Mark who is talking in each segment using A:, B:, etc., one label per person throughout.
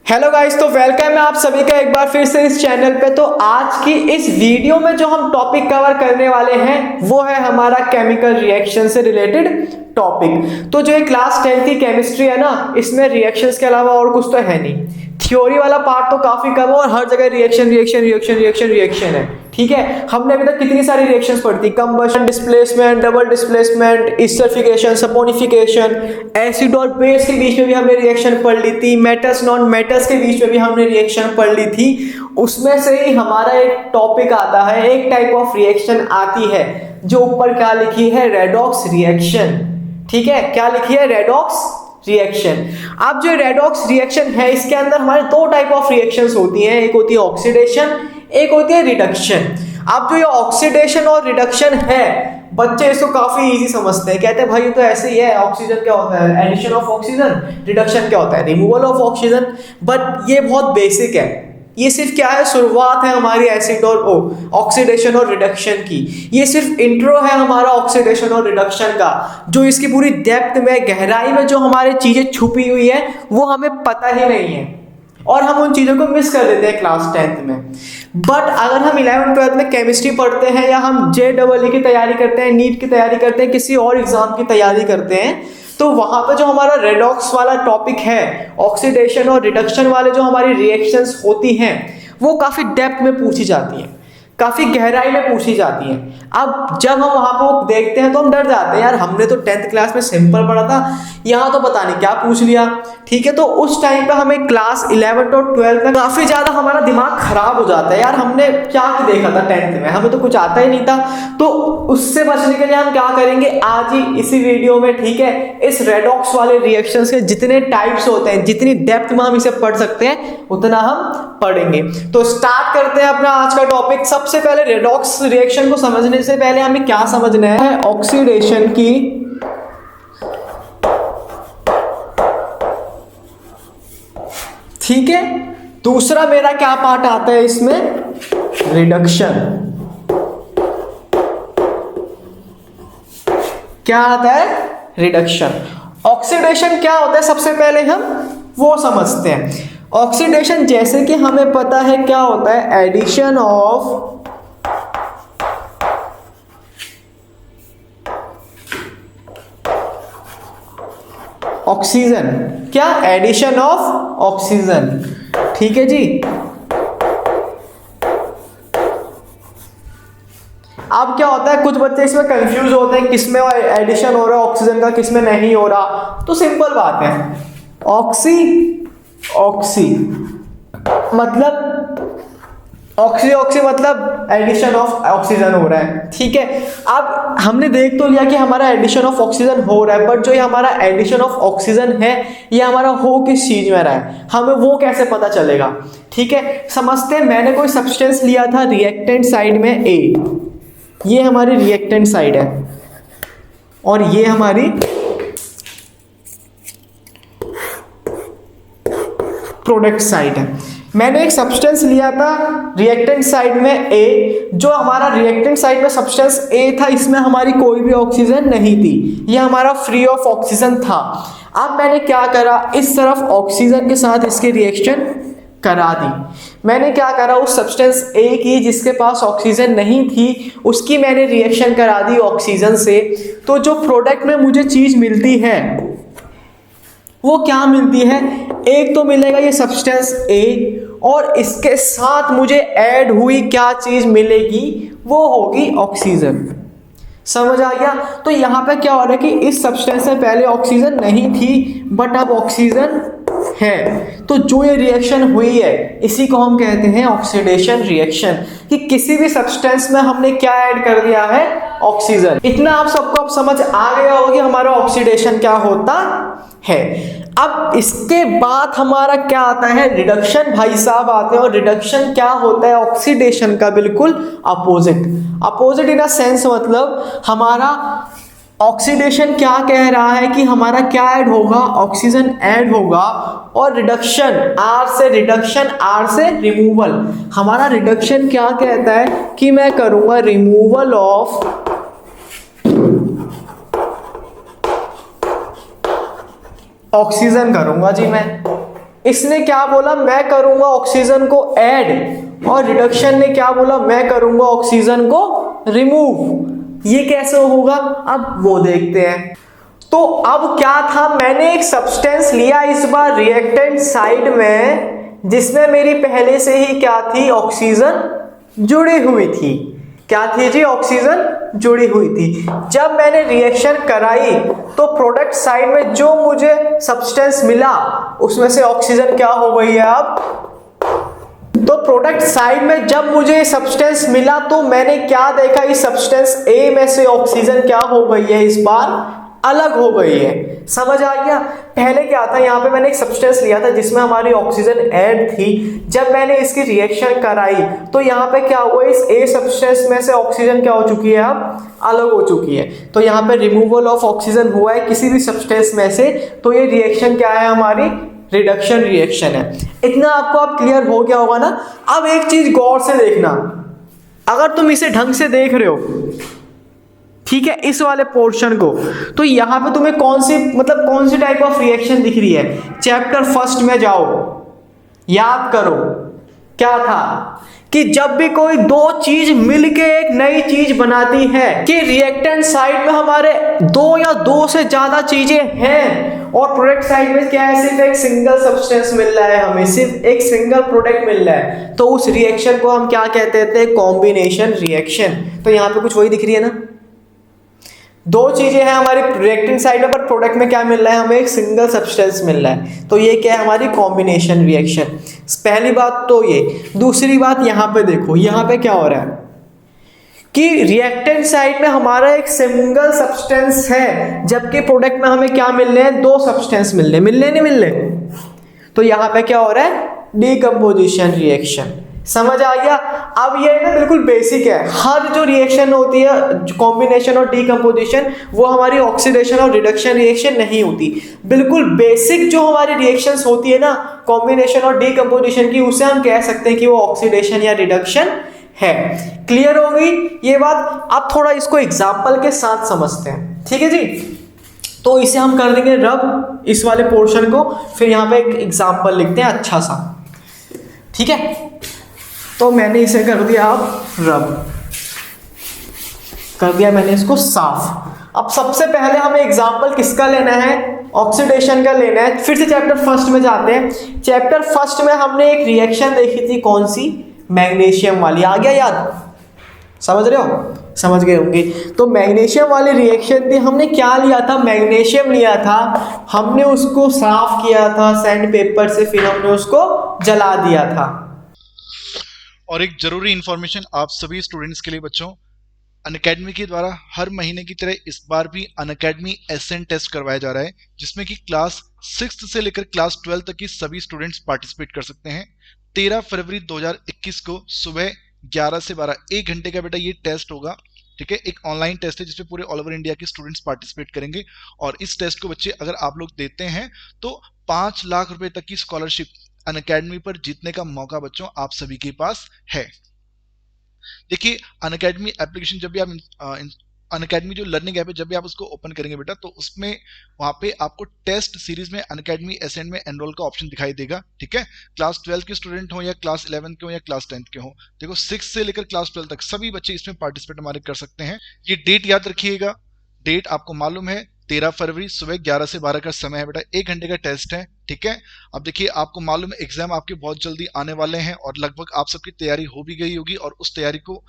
A: Hello guys, तो welcome है आप सभी का एक बार फिर से इस चैनल पे। तो आज की इस वीडियो में जो हम टॉपिक कवर करने वाले हैं वो है हमारा केमिकल रिएक्शन से रिलेटेड टॉपिक। तो जो ये क्लास 10 की केमिस्ट्री है ना, इसमें रिएक्शंस के अलावा और कुछ तो है नहीं। थ्योरी वाला पार्ट तो काफी कम है और हर जगह reaction reaction reaction reaction reaction है। ठीक है, हमने अभी तक कितनी सारी रिएक्शंस पढ़ी थी, combustion, displacement, double displacement, esterification, saponification, acid और बेस के बीच में भी हमने रिएक्शन पढ़ ली थी, मेटल्स नॉन मेटल्स के बीच में भी हमने रिएक्शन पढ़ ली थी। उसमें से ही हमारा एक टॉपिक आता है, एक टाइप ऑफ रिएक्शन आती है जो ऊपर क्या लिखी है, रेडॉक्स रिएक्शन। ठीक है, क्या लिखी है, रेडॉक्स रिएक्शन। अब जो रेडॉक्स रिएक्शन है इसके अंदर हमारे दो टाइप ऑफ रिएक्शंस होती हैं, एक होती है ऑक्सीडेशन, एक होती है रिडक्शन। अब जो ये ऑक्सीडेशन और रिडक्शन है, बच्चे इसको काफी इजी समझते हैं, कहते हैं भाई ये तो ऐसे ही है, ऑक्सीजन क्या होता है, एडिशन ऑफ ऑक्सीजन, रिडक्शन क्या होता है, रिमूवल ऑफ ऑक्सीजन। बट ये बहुत बेसिक है, ये सिर्फ क्या है, शुरुआत है हमारी एसिड और ऑक्सीडेशन और रिडक्शन की। ये सिर्फ इंट्रो है हमारा ऑक्सीडेशन और रिडक्शन का। जो इसकी पूरी डेप्थ में, गहराई में जो हमारी चीजें छुपी हुई है वो हमें पता ही नहीं है और हम उन चीज़ों को मिस कर देते हैं क्लास 10th में। बट अगर हम 11th 12th में केमिस्ट्री पढ़ते हैं या हम JEE की तैयारी करते हैं, नीट की तैयारी करते हैं, किसी और एग्जाम की तैयारी करते हैं, तो वहां पर जो हमारा रेडॉक्स वाला टॉपिक है, ऑक्सीडेशन और रिडक्शन वाले जो हमारी रिएक्शंस होती हैं वो काफ़ी डेप्थ में पूछी जाती हैं, काफ़ी गहराई में पूछी जाती हैं। अब जब हम वहाँ पर देखते हैं तो हम डर जाते हैं, यार हमने तो 10th क्लास में सिंपल पढ़ा था, यहाँ तो पता नहीं क्या पूछ लिया। ठीक है, तो उस टाइम पे हमें क्लास 11th और 12th में काफ़ी ज़्यादा हमारा दिमाग खराब हो जाता है, यार हमने क्या देखा था 10th में, हमें तो कुछ आता ही नहीं था। तो उससे बचने के लिए हम क्या करेंगे, आज ही इसी वीडियो में, ठीक है, इस रेडॉक्स वाले रिएक्शंस के जितने टाइप्स होते हैं, जितनी डेप्थ में हम इसे पढ़ सकते हैं उतना हम पढ़ेंगे। तो स्टार्ट करते हैं अपना आज का टॉपिक। सबसे पहले रेडॉक्स रिएक्शन को समझने से पहले हमें क्या समझना है, ऑक्सीडेशन की ठीक है। दूसरा मेरा क्या पार्ट आता है इसमें, रिडक्शन। क्या आता है, रिडक्शन। ऑक्सीडेशन क्या होता है सबसे पहले हम वो समझते हैं। ऑक्सीडेशन जैसे कि हमें पता है क्या होता है, एडिशन ऑफ ऑक्सीजन। क्या, एडिशन ऑफ ऑक्सीजन। ठीक है जी। अब क्या होता है, कुछ बच्चे इसमें कंफ्यूज होते हैं, किसमें एडिशन हो रहा है ऑक्सीजन का, किसमें नहीं हो रहा। तो सिंपल बात है, ऑक्सी मतलब ऑक्सी मतलब एडिशन ऑफ ऑक्सीजन हो रहा है। ठीक है, अब हमने देख तो लिया कि हमारा एडिशन ऑफ ऑक्सीजन हो रहा है, बट जो ये हमारा एडिशन ऑफ ऑक्सीजन है ये हमारा हो किस चीज में रहा है, हमें वो कैसे पता चलेगा। ठीक है, समझते हैं। मैंने कोई सब्सटेंस लिया था रिएक्टेंट साइड में A, ये हमारी रिएक्टेंट साइड है और ये हमारी प्रोडक्ट साइड है। मैंने एक सब्सटेंस लिया था रिएक्टेंट साइड में A, जो हमारा रिएक्टेंट साइड में सब्सटेंस A था, इसमें हमारी कोई भी ऑक्सीजन नहीं थी, ये हमारा फ्री ऑफ ऑक्सीजन था। अब मैंने क्या करा, इस तरफ ऑक्सीजन के साथ इसकी रिएक्शन करा दी। मैंने क्या करा, उस सब्सटेंस A की जिसके पास ऑक्सीजन नहीं थी उसकी मैंने रिएक्शन करा दी ऑक्सीजन से। तो जो प्रोडक्ट में मुझे चीज मिलती है वो क्या मिलती है, एक तो मिलेगा ये सब्सटेंस A और इसके साथ मुझे ऐड हुई क्या चीज मिलेगी, वो होगी ऑक्सीजन। समझ आ गया। तो यहाँ पे क्या हो रहा है कि इस सब्सटेंस में पहले ऑक्सीजन नहीं थी बट अब ऑक्सीजन है, तो जो ये रिएक्शन हुई है इसी को हम कहते हैं ऑक्सीडेशन रिएक्शन, कि किसी भी सब्सटेंस में हमने क्या ऐड कर दिया है, ऑक्सीजन। इतना आप सबको अब समझ आ गया होगा कि हमारा ऑक्सीडेशन क्या होता है। अब इसके बाद हमारा क्या आता है, रिडक्शन भाई साहब आते हैं। और रिडक्शन क्या होता है, ऑक्सीडेशन का बिल्कुल opposite. Opposite in a sense मतलब हमारा ऑक्सीडेशन क्या कह रहा है कि हमारा क्या ऐड होगा, ऑक्सीजन ऐड होगा। और रिडक्शन, आर से रिडक्शन, आर से रिमूवल। हमारा रिडक्शन क्या कहता है कि मैं करूंगा रिमूवल ऑफ ऑक्सीजन करूंगा जी मैं। इसने क्या बोला, मैं करूंगा ऑक्सीजन को ऐड, और रिडक्शन ने क्या बोला, मैं करूंगा ऑक्सीजन को रिमूव। ये कैसे होगा अब वो देखते हैं। तो अब क्या था, मैंने एक सब्सटेंस लिया इस बार रिएक्टेंट साइड में, जिसमें मेरी पहले से ही क्या थी, ऑक्सीजन जुड़ी हुई थी। क्या थी जी, ऑक्सीजन जुड़ी हुई थी। जब मैंने रिएक्शन कराई तो प्रोडक्ट साइड में जो मुझे सब्सटेंस मिला उसमें से ऑक्सीजन क्या हो गई है अब, तो प्रोडक्ट साइड में जब मुझे सब्सटेंस मिला तो मैंने क्या देखा, इस सब्सटेंस ए में से ऑक्सीजन क्या हो गई है, इस बार अलग हो गई है। समझ आ गया। पहले क्या था, यहाँ पे मैंने एक सब्सटेंस लिया था जिसमें हमारी ऑक्सीजन ऐड थी। जब मैंने इसकी रिएक्शन कराई तो यहाँ पे क्या हुआ, इस ए सब्सटेंस में से ऑक्सीजन क्या हो चुकी है, अब अलग हो चुकी है। तो यहाँ पे रिमूवल ऑफ ऑक्सीजन हुआ है किसी भी सब्सटेंस में से, तो ये रिएक्शन क्या है, हमारी रिडक्शन रिएक्शन है। इतना आपको अब क्लियर हो गया होगा ना। अब एक चीज गौर से देखना, अगर तुम इसे ढंग से देख रहे हो, ठीक है, इस वाले पोर्शन को, तो यहां पे तुम्हें कौन सी टाइप ऑफ रिएक्शन दिख रही है। चैप्टर फर्स्ट में जाओ, याद करो क्या था कि जब भी कोई दो चीज मिलके एक नई चीज बनाती है, कि रिएक्टेंट साइड में हमारे दो या दो से ज्यादा चीजें हैं और प्रोडक्ट साइड में क्या है, सिर्फ एक सिंगल सब्सटेंस मिल रहा है, हमें सिर्फ एक सिंगल प्रोडक्ट मिल रहा है, तो उस रिएक्शन को हम क्या कहते थे, कॉम्बिनेशन रिएक्शन। तो यहां पे कुछ वही दिख रही है ना, दो चीजें हैं हमारी रिएक्टेंट साइड में, पर प्रोडक्ट में क्या मिल रहा है, हमें एक सिंगल सब्सटेंस मिल रहा है, तो ये क्या है, हमारी कॉम्बिनेशन रिएक्शन। पहली बात तो ये। दूसरी बात यहां पे देखो, यहां पे क्या हो रहा है कि रिएक्टेंट साइड में हमारा एक सिंगल सब्सटेंस है, जबकि प्रोडक्ट में हमें क्या मिल रहे हैं, दो सब्सटेंस मिल रहे, नहीं मिल रहे। तो यहां पे क्या हो रहा है, डीकंपोजिशन रिएक्शन। समझ आ गया। अब ये ना बिल्कुल बेसिक है, हर जो रिएक्शन होती है कॉम्बिनेशन और डीकंपोजिशन, वो हमारी ऑक्सीडेशन और रिडक्शन रिएक्शन नहीं होती। बिल्कुल बेसिक जो हमारी रिएक्शंस होती है ना कॉम्बिनेशन और डीकंपोजिशन की, उसे हम कह सकते हैं कि वो ऑक्सीडेशन या रिडक्शन है। क्लियर हो गई ये बात। अब थोड़ा इसको एग्जाम्पल के साथ समझते हैं, ठीक है जी। तो इसे हम कर देंगे रब, इस वाले पोर्शन को, फिर यहाँ पे एक एग्जाम्पल लिखते हैं अच्छा सा, ठीक है। तो मैंने इसे कर दिया अब रब, कर दिया मैंने इसको साफ। अब सबसे पहले हमें एग्जाम्पल किसका लेना है, ऑक्सीडेशन का लेना है। फिर से चैप्टर फर्स्ट में जाते हैं। चैप्टर फर्स्ट में हमने एक रिएक्शन देखी थी, कौन सी, मैग्नीशियम वाली। आ गया याद, समझ रहे हो, समझ गए होंगे। तो मैग्नीशियम वाली रिएक्शन थी, हमने क्या लिया था, मैग्नीशियम लिया था, हमने उसको साफ किया था सैंड पेपर से, फिर हमने उसको जला दिया था।
B: और एक जरूरी इंफॉर्मेशन आप सभी स्टूडेंट्स के लिए बच्चों, अनअकैडमी के द्वारा हर महीने की तरह इस बार भी अनअकैडमी एसेंट टेस्ट करवाया जा रहा है, जिसमें कि क्लास 6 से लेकर क्लास 12 तक की सभी स्टूडेंट्स पार्टिसिपेट कर सकते हैं। 13 फरवरी 2021 को सुबह 11 से 12 1 घंटे का बेटा ये टेस्ट होगा, ठीक है। एक ऑनलाइन टेस्ट है जिसमें पूरे ऑल ओवर इंडिया के स्टूडेंट्स पार्टिसिपेट करेंगे। और इस टेस्ट को बच्चे अगर आप लोग देते हैं तो 5 लाख रुपए तक की स्कॉलरशिप अनअकैडमी पर जीतने का मौका बच्चों आप सभी के पास है। देखिए, अनअकैडमी एप्लीकेशन जब भी आप अनअकैडमी जो लर्निंग ऐप है, जब भी आप उसको ओपन करेंगे बेटा, तो उसमें वहां पे आपको टेस्ट सीरीज में अनअकैडमी एसेंट में एनरोल का ऑप्शन दिखाई देगा, ठीक है। क्लास 12 के स्टूडेंट हो या क्लास 11 के हो या क्लास 10 के हो, देखो 6 से लेकर क्लास 12 तक सभी बच्चे इसमें पार्टिसिपेट हमारे कर सकते हैं। ये डेट याद रखिएगा, डेट आपको मालूम है 13 फरवरी सुबह 11 से 12 का समय है बेटा, 1 घंटे का टेस्ट है, ठीक है। अब देखिए, आपको मालूम है एग्जाम आपके बहुत जल्दी आने वाले हैं और लगभग आप सबकी तैयारी हो भी गई होगी, और उस तैयारी को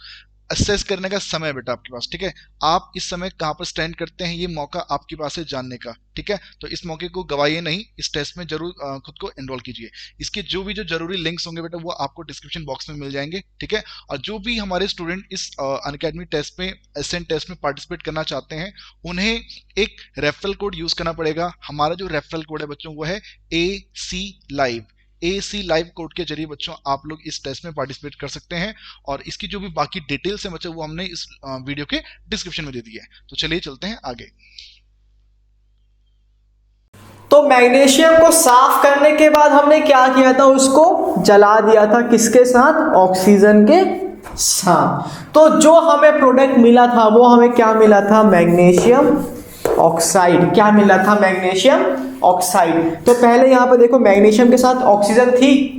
B: असेस करने का समय बेटा आपके पास, ठीक है। आप इस समय कहां पर स्टैंड करते हैं, ये मौका आपके पास है जानने का, ठीक है। तो इस मौके को गवाइए नहीं, इस टेस्ट में जरूर खुद को एनरोल कीजिए। इसके जो जरूरी लिंक्स होंगे बेटा वो आपको डिस्क्रिप्शन बॉक्स में मिल जाएंगे, ठीक है। और जो भी हमारे स्टूडेंट इस अनअकैडमी टेस्ट में एसेंट टेस्ट में पार्टिसिपेट करना चाहते हैं, उन्हें एक रेफरल कोड यूज करना पड़ेगा। हमारा जो रेफरल कोड है बच्चों वो है AC live. AC live code के जरिए बच्चों आप लोग इस टेस्ट में पार्टिसिपेट कर सकते हैं, और इसकी जो भी बाकी डिटेल्स है बच्चों वो हमने इस वीडियो के डिस्क्रिप्शन में दे दी है। तो चलिए चलते हैं आगे।
A: तो मैग्नीशियम को साफ करने के बाद हमने क्या किया था, उसको जला दिया था, किसके साथ, ऑक्सीजन के साथ। तो जो हमें प्रोडक्ट मिला था वो हमें क्या मिला था, मैग्नीशियम ऑक्साइड। क्या मिला था, मैग्नीशियम ऑक्साइड। तो पहले यहाँ पे देखो मैग्नीशियम के साथ ऑक्सीजन थी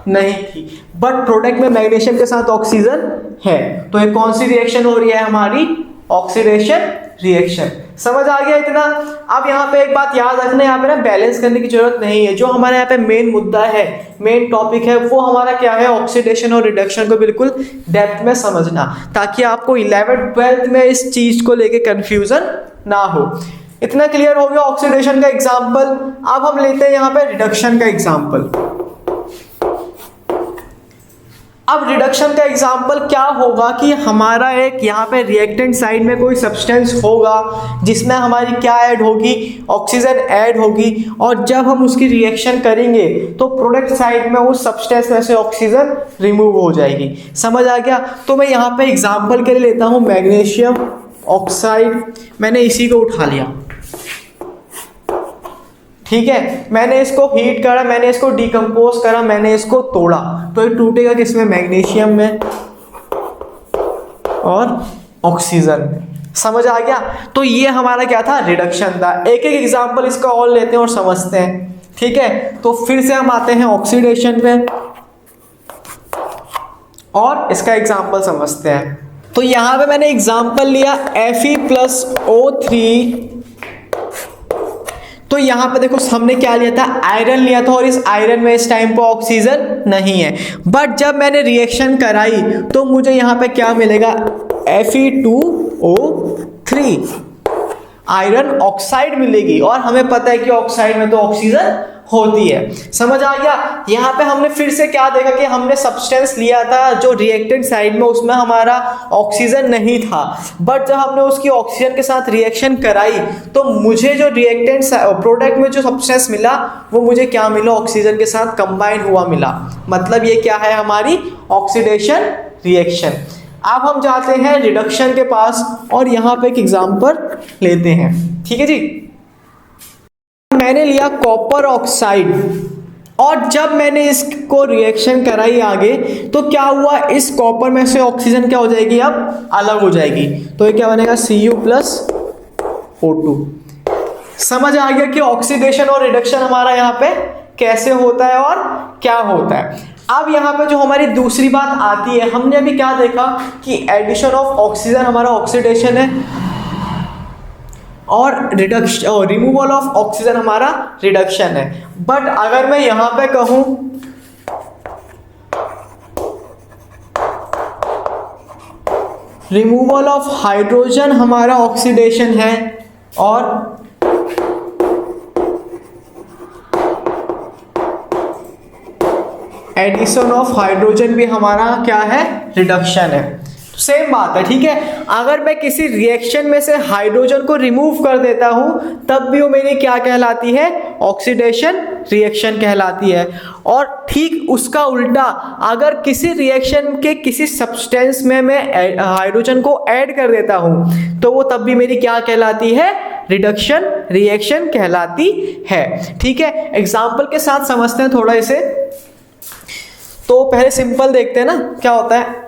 A: नहीं थी, बट प्रोडक्ट में मैग्नीशियम के साथ ऑक्सीजन है, तो ये कौन सी रिएक्शन हो रही है हमारी, ऑक्सीडेशन रिएक्शन। समझ आ गया इतना। अब यहाँ पे एक बात याद रखना, यहाँ पे ना बैलेंस करने की जरूरत नहीं है। जो हमारे यहाँ पे मेन मुद्दा है, मेन टॉपिक है, वो हमारा क्या है, ऑक्सीडेशन और रिडक्शन को बिल्कुल डेप्थ में समझना, ताकि आपको 11th 12th में इस चीज को लेके कंफ्यूजन ना हो। इतना क्लियर हो गया ऑक्सीडेशन का एग्जाम्पल। अब हम लेते हैं यहाँ पे रिडक्शन का एग्जाम्पल। अब रिडक्शन का एग्जाम्पल क्या होगा कि हमारा एक यहाँ पे रिएक्टेंट साइड में कोई सब्सटेंस होगा जिसमें हमारी क्या ऐड होगी, ऑक्सीजन ऐड होगी, और जब हम उसकी रिएक्शन करेंगे तो प्रोडक्ट साइड में उस सब्सटेंस में से ऑक्सीजन रिमूव हो जाएगी। समझ आ गया। तो मैं यहाँ पे एग्जाम्पल के लिए लेता हूँ मैग्नीशियम ऑक्साइड, मैंने इसी को उठा लिया, ठीक है। मैंने इसको हीट करा, मैंने इसको डिकम्पोज करा, मैंने इसको तोड़ा, तो ये टूटेगा किसमें, मैग्नीशियम में और ऑक्सीजन में। समझ आ गया। तो ये हमारा क्या था, रिडक्शन था। एक एक एग्जांपल इसका और लेते हैं और समझते हैं, ठीक है। तो फिर से हम आते हैं ऑक्सीडेशन पे और इसका एग्जांपल समझते हैं। तो यहां पे मैंने एग्जांपल लिया Fe+O3। तो यहाँ पे देखो हमने क्या लिया था, आयरन लिया था, और इस आयरन में इस टाइम पे ऑक्सीजन नहीं है, बट जब मैंने रिएक्शन कराई तो मुझे यहाँ पे क्या मिलेगा, Fe2O3, आयरन ऑक्साइड मिलेगी, और हमें पता है कि ऑक्साइड में तो ऑक्सीजन होती है। समझ आ गया। यहाँ पे हमने फिर से क्या देखा कि हमने सब्सटेंस लिया था जो रिएक्टेंट साइड में, उसमें हमारा ऑक्सीजन नहीं था, बट जब हमने उसकी ऑक्सीजन के साथ रिएक्शन कराई तो मुझे जो रिएक्टेंट प्रोडक्ट में जो सब्सटेंस मिला वो मुझे क्या मिला, ऑक्सीजन के साथ कंबाइन हुआ मिला। मतलब ये क्या है, हमारी ऑक्सीडेशन रिएक्शन। अब हम जाते हैं रिडक्शन के पास और यहाँ पे एक एग्जाम्पल लेते हैं, ठीक है जी। मैंने लिया कॉपर ऑक्साइड, और जब मैंने इसको रिएक्शन कराई आगे तो क्या हुआ, इस कॉपर में से ऑक्सीजन क्या हो जाएगी, अब अलग हो जाएगी, तो ये क्या बनेगा, Cu+O2। समझ आ गया कि ऑक्सीडेशन और रिडक्शन हमारा यहाँ पे कैसे होता है और क्या होता है। अब यहाँ पे जो हमारी दूसरी बात आती है, हमने अभी क्या देखा कि एडिशन ऑफ ऑक्सीजन हमारा ऑक्सीडेशन है, और रिडक्शन और रिमूवल ऑफ ऑक्सीजन हमारा रिडक्शन है। बट अगर मैं यहां पे कहूं रिमूवल ऑफ हाइड्रोजन हमारा ऑक्सीडेशन है, और एडिशन ऑफ हाइड्रोजन भी हमारा क्या है, रिडक्शन है। सेम बात है, ठीक है। अगर मैं किसी रिएक्शन में से हाइड्रोजन को रिमूव कर देता हूं तब भी वो मेरी क्या कहलाती है, ऑक्सीडेशन रिएक्शन कहलाती है। और ठीक उसका उल्टा, अगर किसी रिएक्शन के किसी सब्सटेंस में मैं हाइड्रोजन को ऐड कर देता हूं तो वो तब भी मेरी क्या कहलाती है, रिडक्शन रिएक्शन कहलाती है, ठीक है। एग्जाम्पल के साथ समझते हैं थोड़ा इसे। तो पहले सिंपल देखते हैं ना क्या होता है।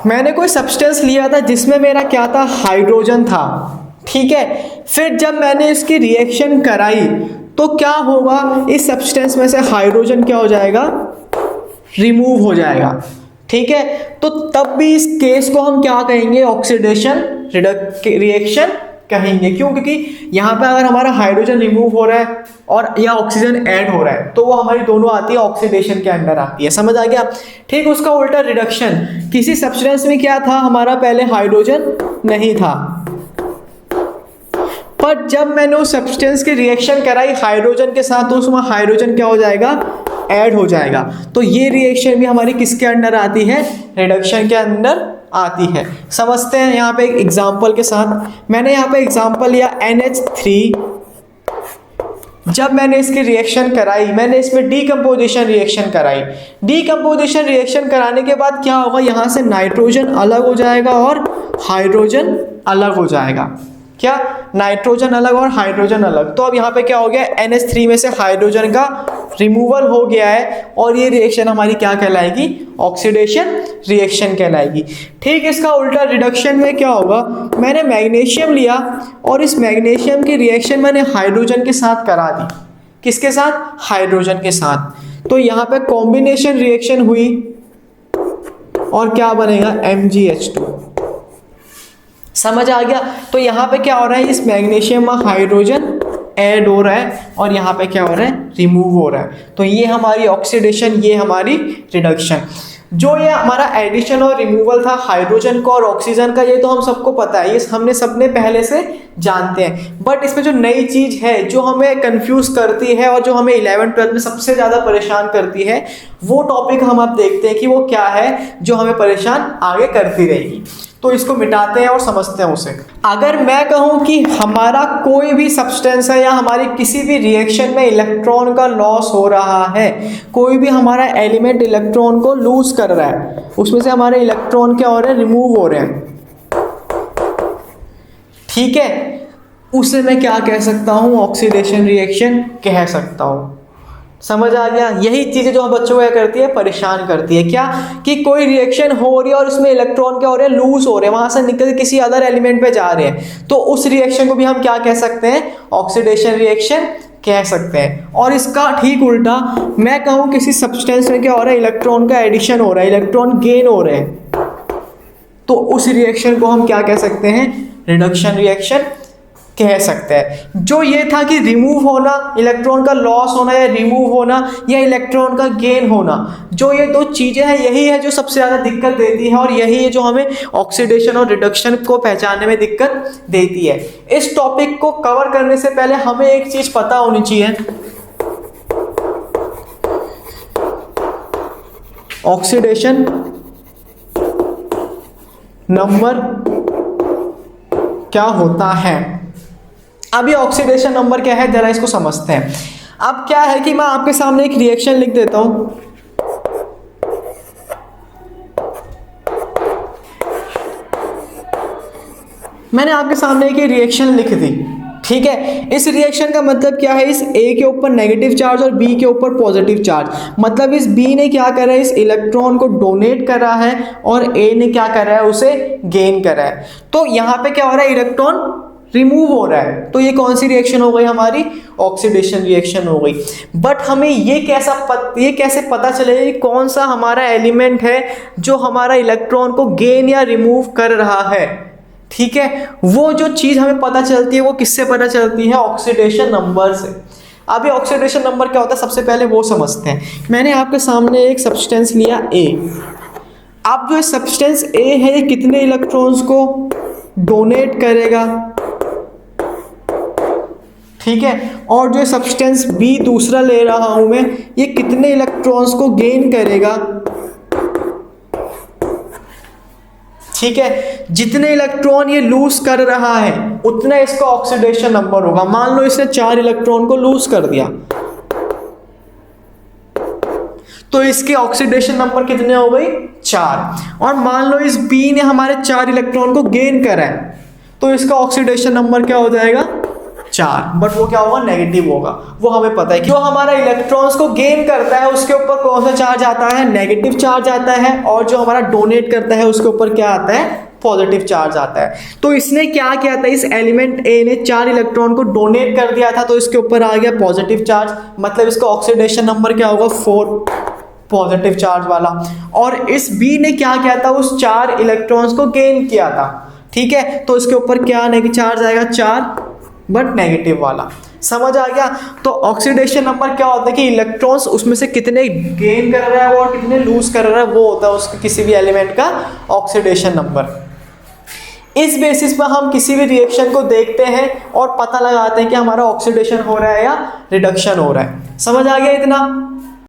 A: मैंने कोई सब्सटेंस लिया था जिसमें मेरा क्या था, हाइड्रोजन था, ठीक है। फिर जब मैंने इसकी रिएक्शन कराई तो क्या होगा, इस सब्सटेंस में से हाइड्रोजन क्या हो जाएगा, रिमूव हो जाएगा, ठीक है। तो तब भी इस केस को हम क्या कहेंगे, ऑक्सीडेशन रिएक्शन कहेंगे। क्यों, क्योंकि यहाँ पे अगर हमारा हाइड्रोजन रिमूव हो रहा है और या ऑक्सीजन ऐड हो रहा है तो वो हमारी दोनों आती है ऑक्सीडेशन के अंडर आती है। समझ आ गया। ठीक, उसका उल्टा रिडक्शन, किसी सब्सटेंस में क्या था, हमारा पहले हाइड्रोजन नहीं था, पर जब मैंने उस सब्सटेंस की रिएक्शन कराई हाइड्रोजन के साथ तो उसमें हाइड्रोजन क्या हो जाएगा, ऐड हो जाएगा। तो ये रिएक्शन भी हमारी किसके अंडर आती है, रिडक्शन के अंदर आती है। समझते हैं यहाँ पे एक एग्जांपल के साथ। मैंने यहाँ पे एग्जांपल लिया NH3। जब मैंने इसकी रिएक्शन कराई, मैंने इसमें डीकम्पोजिशन रिएक्शन कराई। डीकम्पोजिशन रिएक्शन कराने के बाद क्या होगा, यहाँ से नाइट्रोजन अलग हो जाएगा और हाइड्रोजन अलग हो जाएगा। क्या, नाइट्रोजन अलग और हाइड्रोजन अलग। तो अब यहाँ पे क्या हो गया, NH3 में से हाइड्रोजन का रिमूवल हो गया है और ये रिएक्शन हमारी क्या कहलाएगी, ऑक्सीडेशन रिएक्शन कहलाएगी। ठीक इसका उल्टा रिडक्शन में क्या होगा, मैंने मैग्नीशियम लिया और इस मैग्नीशियम की रिएक्शन मैंने हाइड्रोजन के साथ करा दी। किसके साथ, हाइड्रोजन के साथ। तो यहाँ पे कॉम्बिनेशन रिएक्शन हुई और क्या बनेगा, MgH2। समझ आ गया। तो यहाँ पे क्या हो रहा है, इस मैग्नीशियम में हाइड्रोजन ऐड हो रहा है और यहाँ पे क्या हो रहा है, रिमूव हो रहा है। तो ये हमारी ऑक्सीडेशन, ये हमारी रिडक्शन। जो ये हमारा एडिशन और रिमूवल था हाइड्रोजन का और ऑक्सीजन का, ये तो हम सबको पता है, ये हमने सबने पहले से जानते हैं। बट इसमें जो नई चीज है जो हमें कंफ्यूज करती है और जो हमें 11th-12th में सबसे ज्यादा परेशान करती है, वो टॉपिक हम अब देखते हैं कि वो क्या है जो हमें परेशान आगे करती रहेगी। तो इसको मिटाते हैं और समझते हैं उसे। अगर मैं कहूं कि हमारा कोई भी सब्सटेंस है या हमारी किसी भी रिएक्शन में इलेक्ट्रॉन का लॉस हो रहा है, कोई भी हमारा एलिमेंट इलेक्ट्रॉन को लूज कर रहा है, उसमें से हमारे इलेक्ट्रॉन क्या हो रहे हैं, रिमूव हो रहे हैं, ठीक है, उसे मैं क्या कह सकता हूं, ऑक्सीडेशन रिएक्शन कह सकता हूं। समझ आ गया। यही चीजें जो बच्चों को क्या करती है, परेशान करती है। क्या कि कोई रिएक्शन हो रही है और उसमें इलेक्ट्रॉन क्या हो रहे हैं, लूज हो रहे हैं, वहां से निकल किसी अदर एलिमेंट पे जा रहे हैं, तो उस रिएक्शन को भी हम क्या कह सकते हैं, ऑक्सीडेशन रिएक्शन कह सकते हैं। और इसका ठीक उल्टा मैं कहूं किसी सब्सटेंस में क्या हो रहा है, इलेक्ट्रॉन का एडिशन हो रहा है, इलेक्ट्रॉन गेन हो रहे हैं, तो उस रिएक्शन को हम क्या कह सकते हैं, रिडक्शन रिएक्शन कह सकते हैं। जो ये था कि रिमूव होना, इलेक्ट्रॉन का लॉस होना या रिमूव होना या इलेक्ट्रॉन का गेन होना, जो ये दो चीज़ें हैं, यही है जो सबसे ज़्यादा दिक्कत देती है और यही है जो हमें ऑक्सीडेशन और रिडक्शन को पहचानने में दिक्कत देती है। इस टॉपिक को कवर करने से पहले हमें एक चीज़ पता होनी चाहिए, ऑक्सीडेशन नंबर क्या होता है। अभी ऑक्सीडेशन नंबर क्या है, जरा इसको समझते हैं। अब क्या है कि मैं आपके सामने एक रिएक्शन लिख देता हूं, मैंने आपके सामने एक रिएक्शन लिख दी, ठीक है। इस रिएक्शन का मतलब क्या है, इस A के ऊपर नेगेटिव चार्ज और B के ऊपर पॉजिटिव चार्ज, मतलब इस B ने क्या करा है, इस इलेक्ट्रॉन को डोनेट करा है और A ने क्या करा है, उसे गेन करा है। तो यहाँ पे क्या हो रहा है, इलेक्ट्रॉन रिमूव हो रहा है, तो ये कौन सी रिएक्शन हो गई, हमारी ऑक्सीडेशन रिएक्शन हो गई। बट हमें ये कैसे पता चलेगा कि कौन सा हमारा एलिमेंट है जो हमारा इलेक्ट्रॉन को गेन या रिमूव कर रहा है, ठीक है। वो जो चीज़ हमें पता चलती है वो किससे पता चलती है, ऑक्सीडेशन नंबर से। अभी ऑक्सीडेशन नंबर क्या होता है, सबसे पहले वो समझते हैं। मैंने आपके सामने एक सब्सटेंस लिया A, अब जो सब्सटेंस A है ये कितने इलेक्ट्रॉन्स को डोनेट करेगा, ठीक है, और जो सब्सटेंस B दूसरा ले रहा हूं मैं, ये कितने इलेक्ट्रॉन्स को गेन करेगा, ठीक है। जितने इलेक्ट्रॉन ये लूज कर रहा है उतना इसका ऑक्सीडेशन नंबर होगा। मान लो इसने 4 इलेक्ट्रॉन को लूज कर दिया, तो इसके ऑक्सीडेशन नंबर कितने हो गई, 4। और मान लो इस B ने हमारे 4 इलेक्ट्रॉन को गेन करा है, तो इसका ऑक्सीडेशन नंबर क्या हो जाएगा, 4। बट वो क्या होगा, नेगेटिव होगा। वो हमें पता है कि जो हमारा इलेक्ट्रॉन्स को गेन करता है उसके ऊपर कौन सा चार्ज आता है, नेगेटिव चार्ज आता है, और जो हमारा डोनेट करता है उसके ऊपर क्या आता है, पॉजिटिव चार्ज आता है। तो इसने क्या किया था, इस एलिमेंट A ने 4 इलेक्ट्रॉन को डोनेट कर दिया था, तो इसके ऊपर आ गया पॉजिटिव चार्ज, मतलब इसका ऑक्सीडेशन नंबर क्या होगा, 4, पॉजिटिव चार्ज वाला। और इस B ने क्या किया था, उस 4 इलेक्ट्रॉन्स को गेन किया था, ठीक है, तो इसके ऊपर क्या नेगेटिव चार्ज आएगा, 4 बट नेगेटिव वाला। समझ आ गया। तो ऑक्सीडेशन नंबर क्या होता है कि इलेक्ट्रॉन्स उसमें से कितने गेन कर रहा है और कितने लूज कर रहा है, वो होता है उसके किसी भी एलिमेंट का ऑक्सीडेशन नंबर। इस बेसिस पर हम किसी भी रिएक्शन को देखते हैं और पता लगाते हैं कि हमारा ऑक्सीडेशन हो रहा है या रिडक्शन हो रहा है। समझ आ गया इतना।